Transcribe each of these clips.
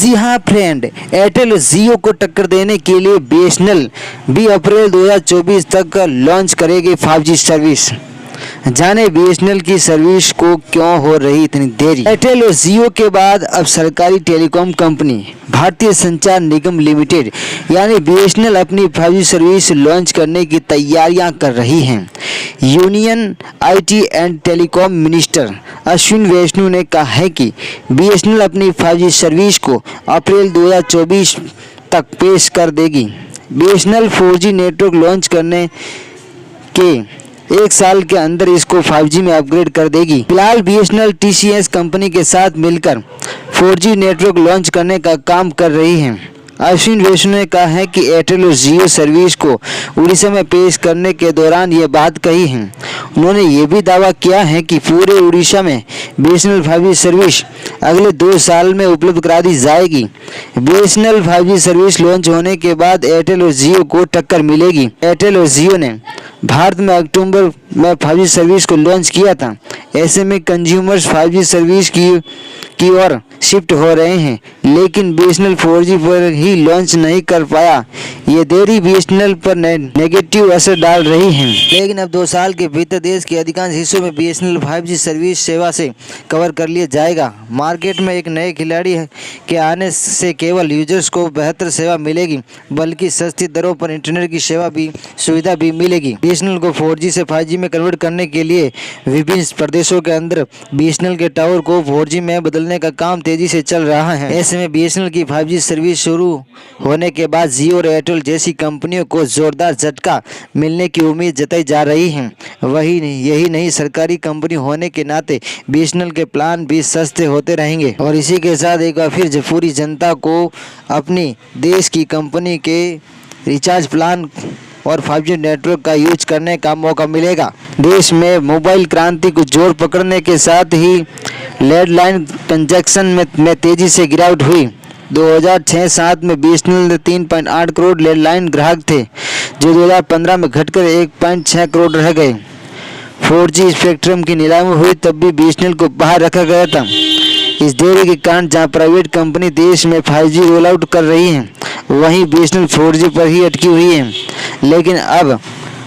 जी हाँ friend, Airtel और जियो को टक्कर देने के लिए बीएसएनएल भी अप्रैल 2024 तक लॉन्च करेगी 5G सर्विस। जाने बीएसएनएल की सर्विस को क्यों हो रही इतनी देरी। एयरटेल और जियो के बाद अब सरकारी टेलीकॉम कंपनी भारतीय संचार निगम लिमिटेड यानी बीएसएनएल अपनी 5G सर्विस लॉन्च करने की तैयारियां कर रही हैं। Union IT and telecom minister Ashwini Vaishnaw ने कहा है कि बीएसएनएल अपनी 5G सर्विस को अप्रैल 2024 तक पेश कर देगी। बीएसएनएल 4G नेटवर्क लॉन्च करने के एक साल के अंदर इसको 5G में अपग्रेड कर देगी। फिलहाल बीएसएनएल टीसीएस कंपनी के साथ मिलकर 4G नेटवर्क लॉन्च करने का काम कर रही है। अश्विन वैष्णव ने कहा है कि एयरटेल और जियो सर्विस को उड़ीसा में पेश करने के दौरान ये बात कही है। उन्होंने ये भी दावा किया है कि पूरे उड़ीसा में बीएसएनएल 5G सर्विस अगले 2 साल में उपलब्ध करा दी जाएगी। बीएसएनएल 5G सर्विस लॉन्च होने के बाद एयरटेल और जियो को टक्कर मिलेगी। एयरटेल और जियो ने भारत में अक्टूबर में 5G सर्विस को लॉन्च किया था। ऐसे में कंज्यूमर्स 5G सर्विस की ओर शिफ्ट हो रहे हैं, लेकिन बीएसएनएल 4G पर ही लॉन्च नहीं कर पाया। ये देरी बीएसएनएल पर नेगेटिव असर डाल रही है, लेकिन अब 2 साल के भीतर देश के अधिकांश हिस्सों में बीएसएनएल 5G सर्विस सेवा से कवर कर लिया जाएगा। मार्केट में एक नए खिलाड़ी के आने से केवल यूजर्स को बेहतर सेवा मिलेगी, बल्कि सस्ती दरों पर इंटरनेट की सुविधा भी मिलेगी। बीएसएनएल को 4G से 5G में कन्वर्ट करने के लिए विभिन्न प्रदेशों के अंदर बीएसएनएल के टावर को 4G में बदलने का काम तेजी से चल रहा है। ऐसे में बीएसएनएल की 5G सर्विस शुरू होने के बाद जियो और एयरटेल जैसी कंपनियों को जोरदार झटका मिलने की उम्मीद जताई जा रही है। यही नहीं, सरकारी कंपनी होने के नाते बीएसएनएल के प्लान भी सस्ते होते रहेंगे। और इसी के साथ एक बार फिर पूरी जनता को अपनी देश की कंपनी के रिचार्ज प्लान और 5G नेटवर्क का यूज करने का मौका मिलेगा। देश में मोबाइल क्रांति को जोर पकड़ने के साथ ही लैंडलाइन ट्रांजैक्शन में तेजी से गिरावट हुई। 2006-07 में बीएसएनएल में 3.8 करोड़ लैंडलाइन ग्राहक थे, जो 2015 में घटकर 1.6 करोड़ रह गए। 4G स्पेक्ट्रम की नीलामी हुई तब भी बीएसएनएल को बाहर रखा गया था। इस देरी के कारण जहां प्राइवेट कंपनी देश में 5G रोल आउट कर रही है, वहीं बीएसएनएल 4G पर ही अटकी हुई है। लेकिन अब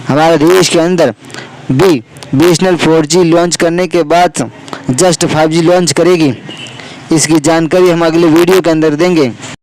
हमारे देश के अंदर भी बीएसएनएल 4G लॉन्च करने के बाद जस्ट 5G लॉन्च करेगी। इसकी जानकारी हम अगले वीडियो के अंदर देंगे।